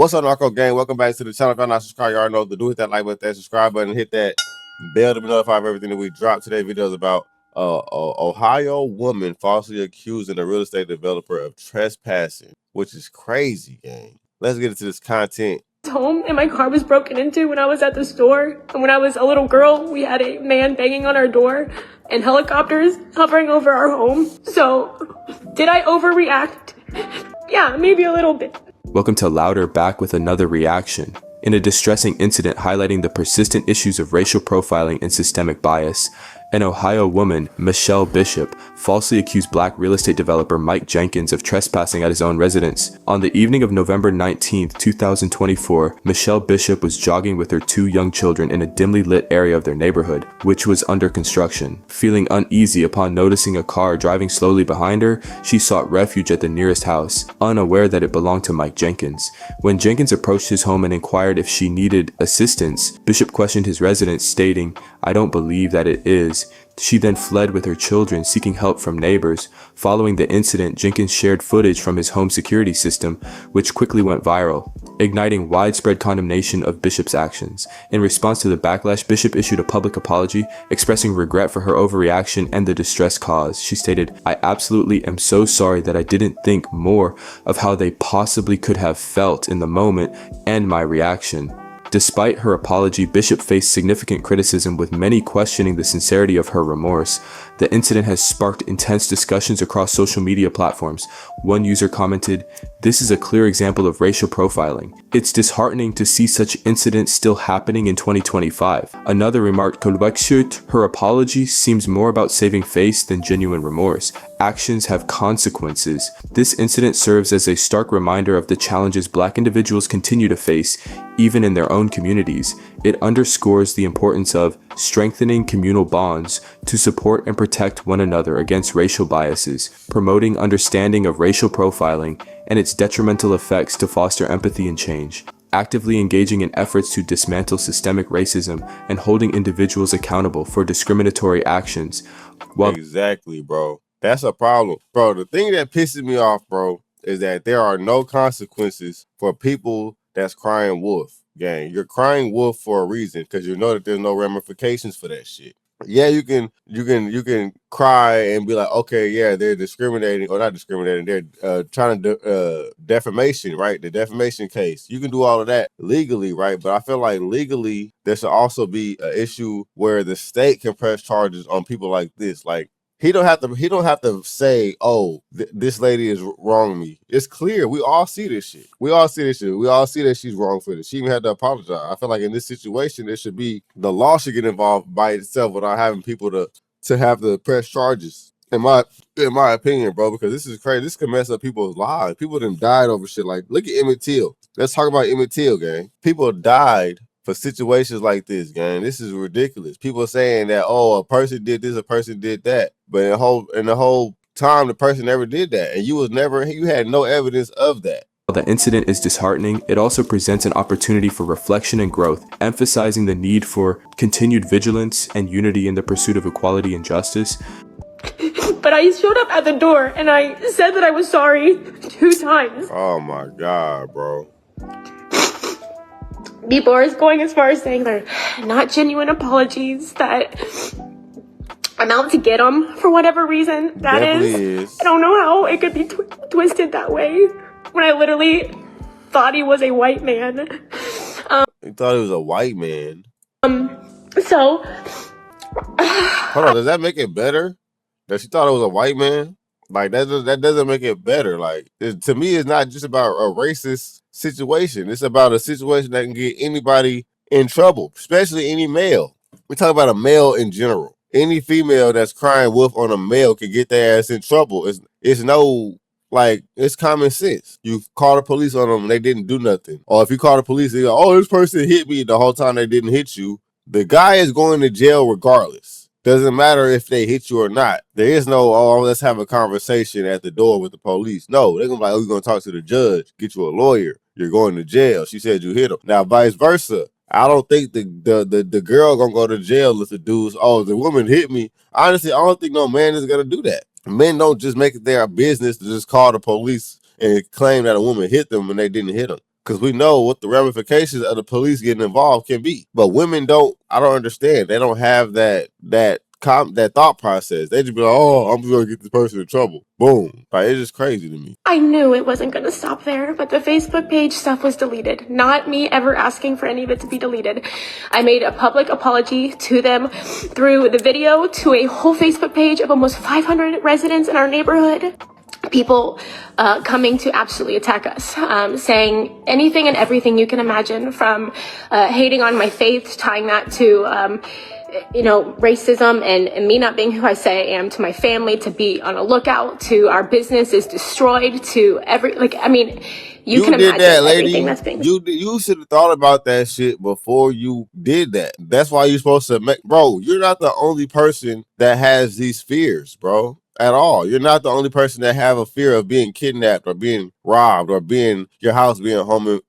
What's up, Narco Gang? Welcome back to the channel. If y'all not subscribed, you already know what to do. Hit that like button, that subscribe button, hit that bell to be notified of everything that we drop. Today's video is about Ohio woman falsely accusing a real estate developer of trespassing, which is crazy, gang. Let's get into this content. Home and my car was broken into when I was at the store, and when I was a little girl we had a man banging on our door and helicopters hovering over our home. So did I overreact? Yeah, maybe a little bit. Welcome to Louder, back with another reaction. In a distressing incident highlighting the persistent issues of racial profiling and systemic bias, an Ohio woman, Michelle Bishop, falsely accused black real estate developer Mike Jenkins of trespassing at his own residence. On the evening of November 19, 2024, Michelle Bishop was jogging with her two young children in a dimly lit area of their neighborhood, which was under construction. Feeling uneasy upon noticing a car driving slowly behind her, she sought refuge at the nearest house, unaware that it belonged to Mike Jenkins. When Jenkins approached his home and inquired if she needed assistance, Bishop questioned his residence, stating, "I don't believe that it is." She then fled with her children, seeking help from neighbors. Following the incident, Jenkins shared footage from his home security system, which quickly went viral, igniting widespread condemnation of Bishop's actions. In response to the backlash, Bishop issued a public apology, expressing regret for her overreaction and the distress caused. She stated, "I absolutely am so sorry that I didn't think more of how they possibly could have felt in the moment and my reaction." Despite her apology, Bishop faced significant criticism, with many questioning the sincerity of her remorse. The incident has sparked intense discussions across social media platforms. One user commented, "This is a clear example of racial profiling. It's disheartening to see such incidents still happening in 2025. Another remarked, "Her apology seems more about saving face than genuine remorse. Actions have consequences." This incident serves as a stark reminder of the challenges Black individuals continue to face, even in their own communities. It underscores the importance of strengthening communal bonds to support and protect one another against racial biases, promoting understanding of racial profiling and its detrimental effects to foster empathy and change, actively engaging in efforts to dismantle systemic racism, and holding individuals accountable for discriminatory actions. Exactly, bro. That's a problem. Bro, the thing that pisses me off, bro, is that there are no consequences for people that's crying wolf. Gang, you're crying wolf for a reason, because you know that there's no ramifications for that shit. Yeah, you can cry and be like, okay, yeah, they're discriminating, or not discriminating, they're trying to defamation, right? The defamation case. You can do all of that legally, right? But I feel like legally there should also be an issue where the state can press charges on people like this. Like, he don't have to say, "Oh, this lady is wrong me." It's clear. We all see this shit. We all see that she's wrong for this. She even had to apologize. I feel like in this situation, it should be the law should get involved by itself without having people to have to press charges. In my opinion, bro, because this is crazy. This can mess up people's lives. People done died over shit. Like, look at Emmett Till. Let's talk about Emmett Till, gang. People died for situations like this, gang. This is ridiculous. People saying that, oh, a person did this, a person did that, but in the whole time the person never did that, and you had no evidence of that. While the incident is disheartening, it also presents an opportunity for reflection and growth, emphasizing the need for continued vigilance and unity in the pursuit of equality and justice. But I showed up at the door and I said that I was sorry 2 times. Oh my God, bro. People are going as far as saying they're not genuine apologies, that I'm out to get them for whatever reason that Definitely is. I don't know how it could be twisted that way when I literally thought he was a white man. You thought he was a white man? So... Hold on, does that make it better that she thought it was a white man? Like, that doesn't make it better. Like, to me, it's not just about a racist situation. It's about a situation that can get anybody in trouble, especially any male. We talk about a male in general. Any female that's crying wolf on a male can get their ass in trouble. It's no, like, it's common sense. You call the police on them, they didn't do nothing. Or if you call the police, they go, "Oh, this person hit me," the whole time they didn't hit you. The guy is going to jail regardless. Doesn't matter if they hit you or not. There is no, "Oh, let's have a conversation at the door with the police." No, they're gonna be like, "Oh, we're gonna talk to the judge, get you a lawyer. You're going to jail. She said you hit him." Now, vice versa. I don't think the girl gonna go to jail if the dude's, "Oh, the woman hit me." Honestly, I don't think no man is gonna do that. Men don't just make it their business to just call the police and claim that a woman hit them when they didn't hit them. because we know what the ramifications of the police getting involved can be. But women don't. I don't understand. They don't have that thought process. They just be like, oh, I'm just gonna get this person in trouble. Boom. Like, it's just crazy to me. I knew it wasn't going to stop there, but the Facebook page stuff was deleted. Not me ever asking for any of it to be deleted. I made a public apology to them through the video to a whole Facebook page of almost 500 residents in our neighborhood. People coming to absolutely attack us, saying anything and everything you can imagine, from hating on my faith, tying that to racism and me not being who I say I am, to my family, to be on a lookout, to our business is destroyed, to you can imagine that, lady. Everything that's being... You should have thought about that shit before you did that. That's why you're supposed to bro, you're not the only person that has these fears, bro. At all. You're not the only person that have a fear of being kidnapped or being robbed or being your house being home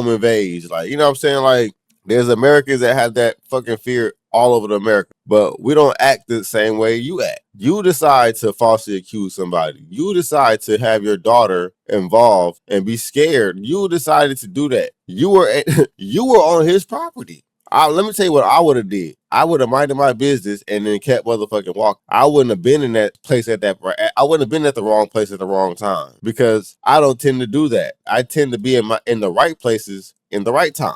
invaded. Like, you know what I'm saying? Like, there's Americans that have that fucking fear all over the America, but we don't act the same way you act. You decide to falsely accuse somebody. You decide to have your daughter involved and be scared. You decided to do that. You were on his property. Let me tell you what I would have did. I would have minded my business and then kept motherfucking walking. I wouldn't have been in that place I wouldn't have been at the wrong place at the wrong time, because I don't tend to do that. I tend to be in the right places in the right time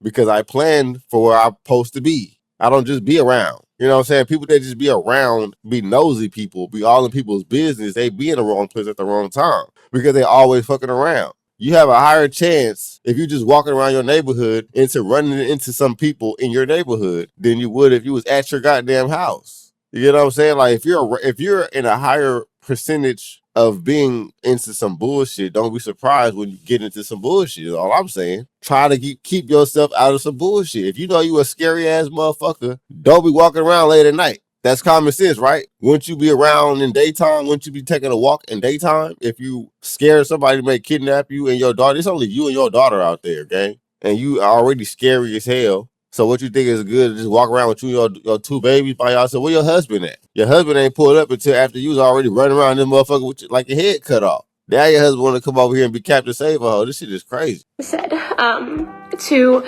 because I plan for where I'm supposed to be. I don't just be around. You know what I'm saying? People that just be around, be nosy people, be all in people's business, they be in the wrong place at the wrong time because they always fucking around. You have a higher chance if you just walking around your neighborhood into running into some people in your neighborhood than you would if you was at your goddamn house. You know what I'm saying? Like, if you're in a higher percentage of being into some bullshit, don't be surprised when you get into some bullshit. Is all I'm saying. Try to keep yourself out of some bullshit. If you know you a scary ass motherfucker, don't be walking around late at night. That's common sense, right? Wouldn't you be around in daytime? Wouldn't you be taking a walk in daytime? If you scared somebody may kidnap you and your daughter, it's only you and your daughter out there, gang. And you are already scary as hell. So what you think is good to just walk around with you and your two babies by yourself? Where your husband at? Your husband ain't pulled up until after you was already running around this motherfucker with like your head cut off. Now your husband want to come over here and be Captain Save a hoe. This shit is crazy. Said to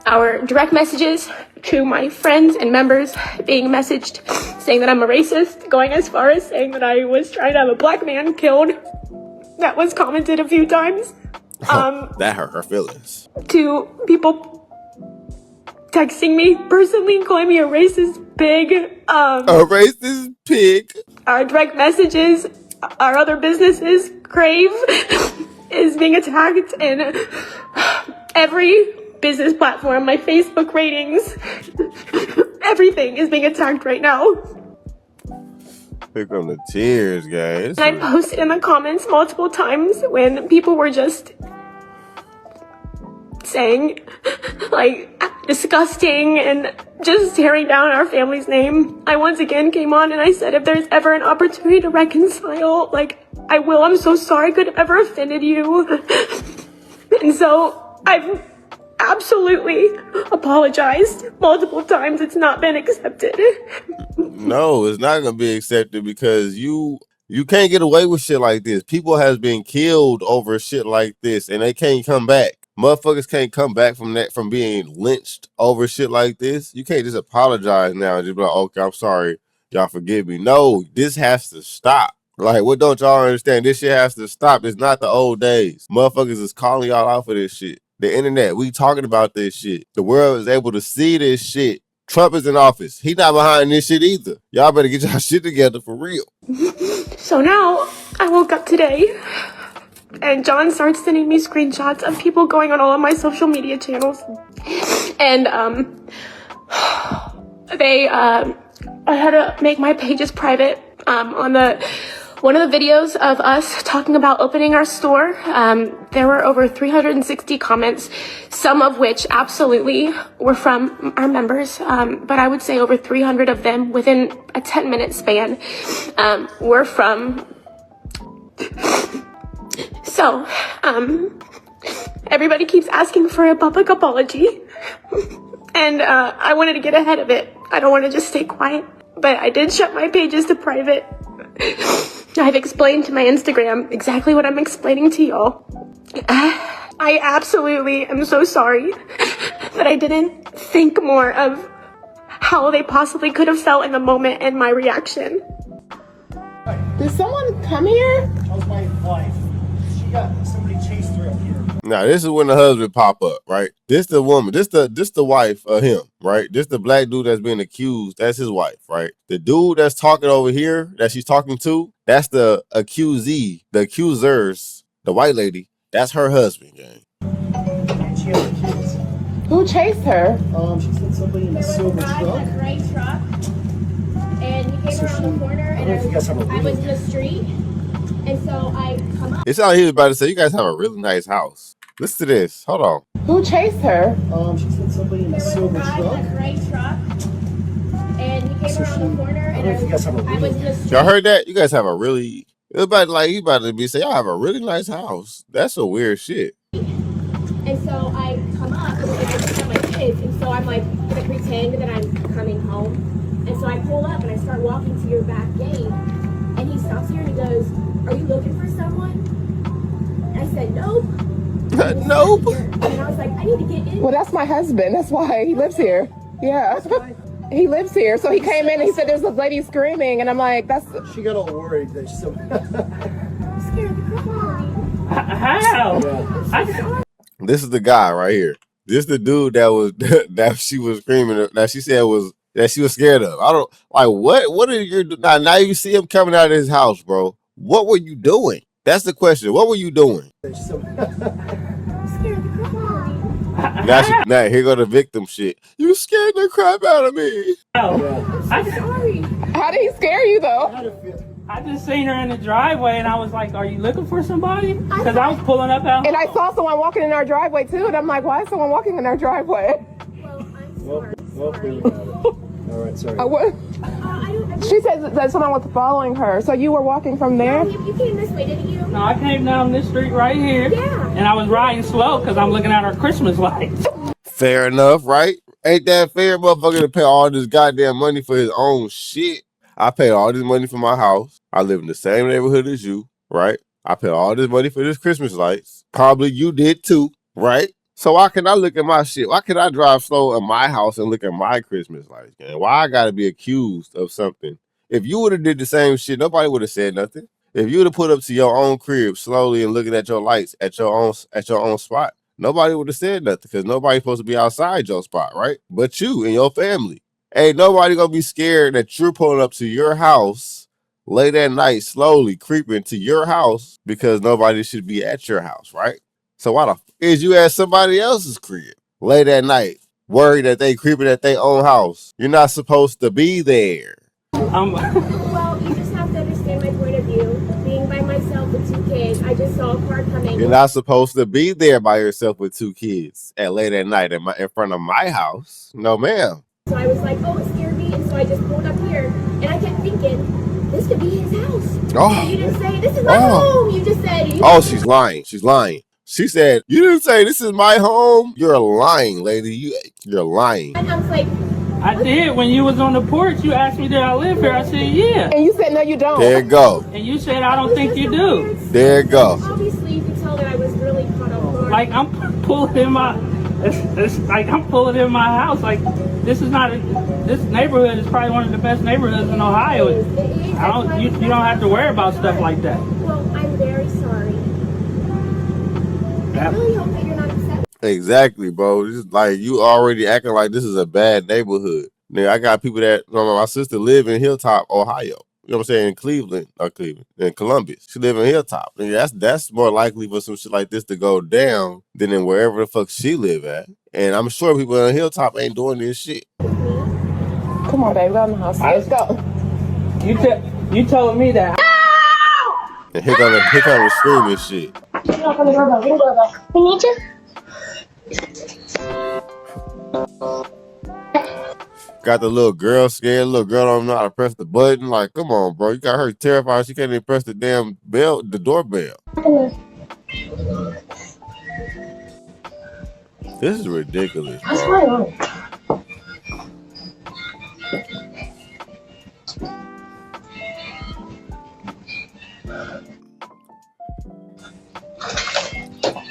our direct messages to my friends and members being messaged saying that I'm a racist, going as far as saying that I was trying to have a black man killed. That was commented a few times. That hurt her feelings. To people texting me personally, calling me a racist pig. A racist pig. Our direct messages, our other businesses, Crave is being attacked, and every business platform, my Facebook ratings, everything is being attacked right now. Here come the tears, guys. And I posted in the comments multiple times when people were just saying, like, disgusting and just tearing down our family's name. I once again came on and I said, if there's ever an opportunity to reconcile, like, I will. I'm so sorry I could have ever offended you. And so I've absolutely apologized multiple times. It's not been accepted. No, it's not gonna be accepted because you can't get away with shit like this. People has been killed over shit like this and they can't come back. Motherfuckers can't come back from that, from being lynched over shit like this. You can't just apologize now and just be like, okay, I'm sorry, y'all forgive me. No, this has to stop. Like, what don't y'all understand? This shit has to stop. It's not the old days. Motherfuckers is calling y'all out for this shit. The internet, we talking about this shit. The world is able to see this shit. Trump is in office. He not behind this shit either. Y'all better get y'all shit together for real. So now, I woke up today, and John starts sending me screenshots of people going on all of my social media channels. And, I had to make my pages private, on one of the videos of us talking about opening our store. There were over 360 comments, some of which absolutely were from our members, but I would say over 300 of them within a 10-minute span were from. So, everybody keeps asking for a public apology, and I wanted to get ahead of it. I don't want to just stay quiet, but I did shut my pages to private. I've explained to my Instagram exactly what I'm explaining to y'all. I absolutely am so sorry that I didn't think more of how they possibly could have felt in the moment and my reaction. Did someone come here? That was my wife. Somebody chased her up here. Now this is when the husband pop up, right? This the woman, this the wife of him, right? This the black dude that's being accused. That's his wife, right? The dude that's talking over here that she's talking to, that's the accusee, the accusers, the white lady. That's her husband, gang. And she had her kids. Who chased her? She said somebody in a silver truck. Gray truck, and he came around the corner, I don't know if you guys have a I was in the street, and so I come up. It sounded like he was about to say, you guys have a really nice house. Listen to this. Hold on. Who chased her? She said somebody in a silver truck. Gray truck, and he came around the corner, I don't know if you guys have a I was in the street. Y'all heard that? You guys have a really, it's about like you about to be saying, y'all have a really nice house. That's some weird shit. And so I come up, and I just have my kids, and so I'm like gonna pretend that I'm coming home, and so I pull up and I start walking to your back gate, and he stops here and he goes, "Are you looking for someone?" And I said, "Nope." Nope. And I was like, "I need to get in." Well, that's my husband. That's why he lives here. Yeah. He lives here. So he came in and he said there's a lady screaming. And I'm like, that's... She got all worried that she's Scared the crap out of me. How? This is the guy right here. This the dude that was that she was screaming that she said was that she was scared of. I don't like what are you now you see him coming out of his house, bro. What were you doing? That's the question. What were you doing? Scared the crap out of me. Now here go the victim shit. You scared the crap out of me. I'm sorry. How did he scare you, though? I just seen her in the driveway and I was like, are you looking for somebody? Because I was pulling up out. And I saw someone walking in our driveway, too. And I'm like, why is someone walking in our driveway? Well, I'm sorry. Sorry. All right, sorry. What? She said that someone was following her. So you were walking from there? You came this way, didn't you? No, I came down this street right here. Yeah. And I was riding slow because I'm looking at our Christmas lights. Fair enough, right? Ain't that fair, motherfucker, to pay all this goddamn money for his own shit? I pay all this money for my house. I live in the same neighborhood as you, right? I pay all this money for this Christmas lights. Probably you did too, right? So why can I look at my shit? Why can I drive slow in my house and look at my Christmas lights? Man? Why I gotta be accused of something? If you would have did the same shit, nobody would have said nothing. If you would have put up to your own crib slowly and looking at your lights at your own spot, nobody would have said nothing because nobody's supposed to be outside your spot, right? But you and your family. Ain't nobody gonna be scared that you're pulling up to your house late at night, slowly creeping to your house because nobody should be at your house, right? So why the f is you at somebody else's crib late at night, worried that they creeping at their own house? You're not supposed to be there. Well, you just have to understand my point of view. Being by myself with 2 kids, I just saw a car coming. You're not supposed to be there by yourself with 2 kids at late at night in front of my house. No, ma'am. So I was like, oh, it scared me. And so I just pulled up here. And I kept thinking, this could be his house. Oh. You didn't say, this is my home. You just said. Oh, she's lying. She's lying. She said, you didn't say this is my home. You're lying, lady. You're lying. And I was like, I did. When you was on the porch, you asked me, did I live here? I said, yeah. And you said, no, you don't. There you go. And you said, I don't think you do. There you go. obviously, you could tell that I was really caught off guard. Like, I'm pulling in my, it's like I'm pulling in my house. Like, this is not, this neighborhood is probably one of the best neighborhoods in Ohio. It is. You don't have to worry about stuff like that. Well, I'm very sorry. I really hope that you're not upset. Exactly, bro. It's like you already acting like this is a bad neighborhood. Now, I got people that, my sister live in Hilltop, Ohio. You know what I'm saying? In Columbus. She live in Hilltop. And that's more likely for some shit like this to go down than in wherever the fuck she live at. And I'm sure people in Hilltop ain't doing this shit. Come on, baby. Go in the house. Let's go. You told me that. And here come the screaming shit. We need you. Got the little girl scared. Little girl don't know how to press the button. Like, come on, bro. You got her terrified. She can't even press the damn bell, the doorbell. This is ridiculous, What's bro. going on?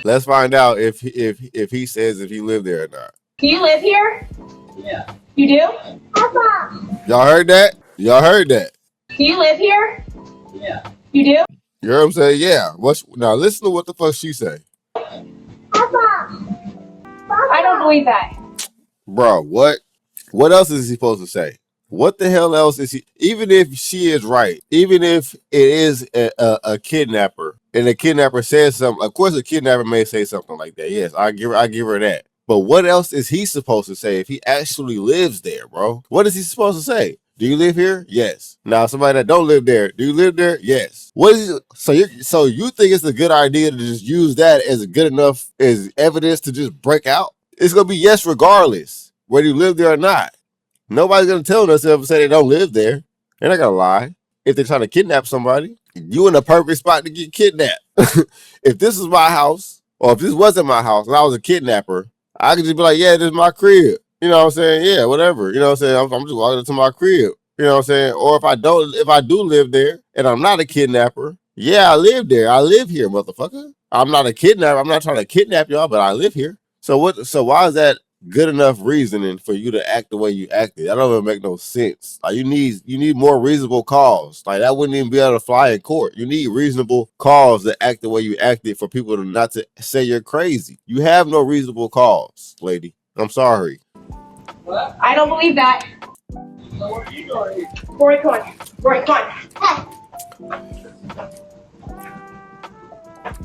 Let's find out if he says if he lived there or not. Do you live here? Yeah. You do? Y'all heard that? Y'all heard that? Do you live here? Yeah. You do? You heard him say, yeah. Now listen to what the fuck she say. I don't believe that. Bro, what? What else is he supposed to say? What the hell else is he? Even if she is right, even if it is a kidnapper, and the kidnapper says something, of course a kidnapper may say something like that. Yes, I give her that. But what else is he supposed to say if he actually lives there, bro? What is he supposed to say? Do you live here? Yes. Now somebody that don't live there, do you live there? Yes. What is it? So you think it's a good idea to just use that as good enough as evidence to just break out? It's gonna be yes regardless, whether you live there or not. Nobody's gonna tell us if say they don't live there. They're not gonna lie. If they're trying to kidnap somebody, you in the perfect spot to get kidnapped. If this is my house, or if this wasn't my house and I was a kidnapper, I could just be like, yeah, this is my crib. You know what I'm saying? Yeah, whatever. You know what I'm saying? I'm just walking into my crib. You know what I'm saying? Or if I do live there and I'm not a kidnapper, yeah, I live there. I live here, motherfucker. I'm not a kidnapper. I'm not trying to kidnap y'all, but I live here. So why is that good enough reasoning for you to act the way you acted? That don't even make no sense. Like you need more reasonable cause. Like that wouldn't even be able to fly in court. You need reasonable cause to act the way you acted for people to not to say you're crazy. You have no reasonable cause, lady. I'm sorry. I don't believe that. So what are you doing here? Rory, come on. Rory, come on.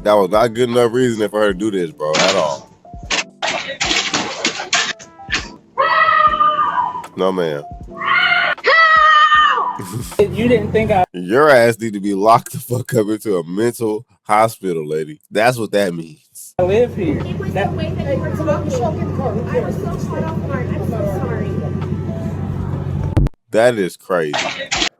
That was not good enough reasoning for her to do this, bro, at all. No, ma'am. You didn't think I Your ass need to be locked the fuck up into a mental hospital, lady. That's what that means. live here. It was the way that you were talking. I was so caught off guard. I'm so sorry. That is crazy.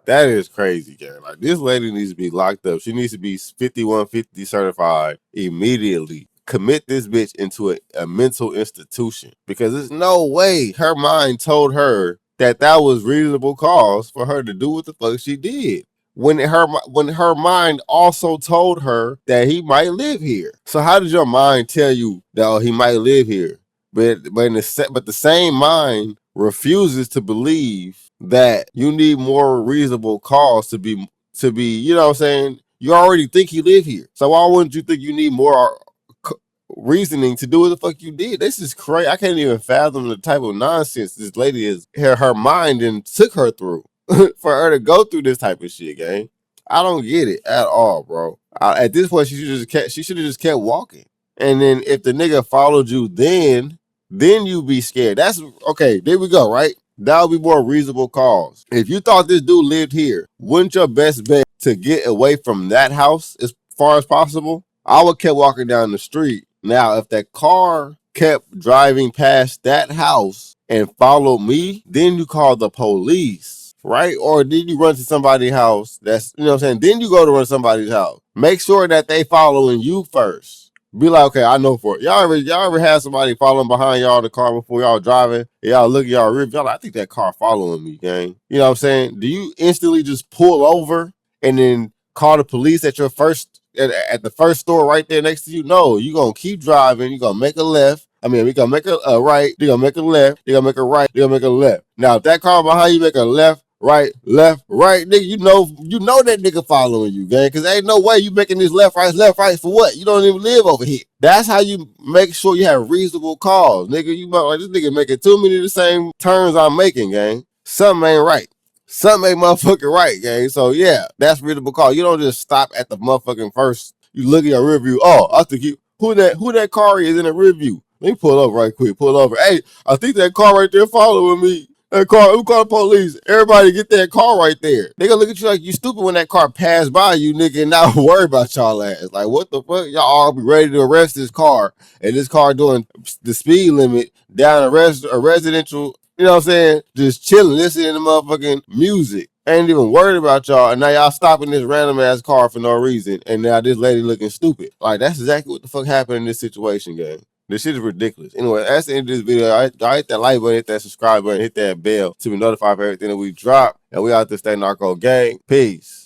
That is crazy, Karen. Like this lady needs to be locked up. She needs to be 5150 certified immediately. Commit this bitch into a mental institution because there's no way her mind told her that was reasonable cause for her to do what the fuck she did. When her mind also told her that he might live here. So how did your mind tell you that he might live here? But the same mind refuses to believe that you need more reasonable cause to be, you know what I'm saying? You already think he live here. So why wouldn't you think you need more reasoning to do what the fuck you did? This is crazy. I can't even fathom the type of nonsense this lady is her mind and took her through for her to go through this type of shit, gang. I don't get it at all, bro. At this point, she should have just kept walking. And then if the nigga followed you, then you be scared. That's okay. There we go. Right. That would be more reasonable cause. If you thought this dude lived here, wouldn't your best bet to get away from that house as far as possible? I would kept walking down the street. Now, if that car kept driving past that house and followed me, then you call the police, right? Or then you run to somebody's house. That's, you know what I'm saying? Then you go to run to somebody's house. Make sure that they following you first. Be like, okay, I know for it. Y'all ever had somebody following behind y'all in the car before y'all driving? Y'all look at y'all rear view. Y'all like, I think that car following me, gang. You know what I'm saying? Do you instantly just pull over and then call the police at your first at the first store right there next to you? No, you're gonna keep driving. You're gonna make a left. I mean, we're gonna make a right. You're gonna make a left. You're gonna make a right. You're gonna make a left. Now, if that car behind you make a left, right, nigga, you know that nigga following you, gang. Cause ain't no way you making this left, right for what? You don't even live over here. That's how you make sure you have reasonable cause, nigga. You might like this nigga making too many of the same turns I'm making, gang. Something ain't right. Something ain't motherfucking right, gang. So yeah, that's reasonable cause. You don't just stop at the motherfucking first. You look at your rear view. Oh, I think who that car is in the rear view. Let me pull over right quick. Pull over. Hey, I think that car right there following me. That car, who called the police? Everybody get that car right there. They gonna look at you like you stupid when that car passed by you, nigga, and not worry about y'all ass. Like, what the fuck? Y'all all be ready to arrest this car, and this car doing the speed limit down a residential, you know what I'm saying? Just chilling, listening to motherfucking music. Ain't even worried about y'all, and now y'all stopping this random ass car for no reason, and now this lady looking stupid. Like, that's exactly what the fuck happened in this situation, gang. This shit is ridiculous. Anyway, that's the end of this video. I hit that like button, hit that subscribe button, hit that bell to be notified for everything that we drop. And we out there stay narco gang. Peace.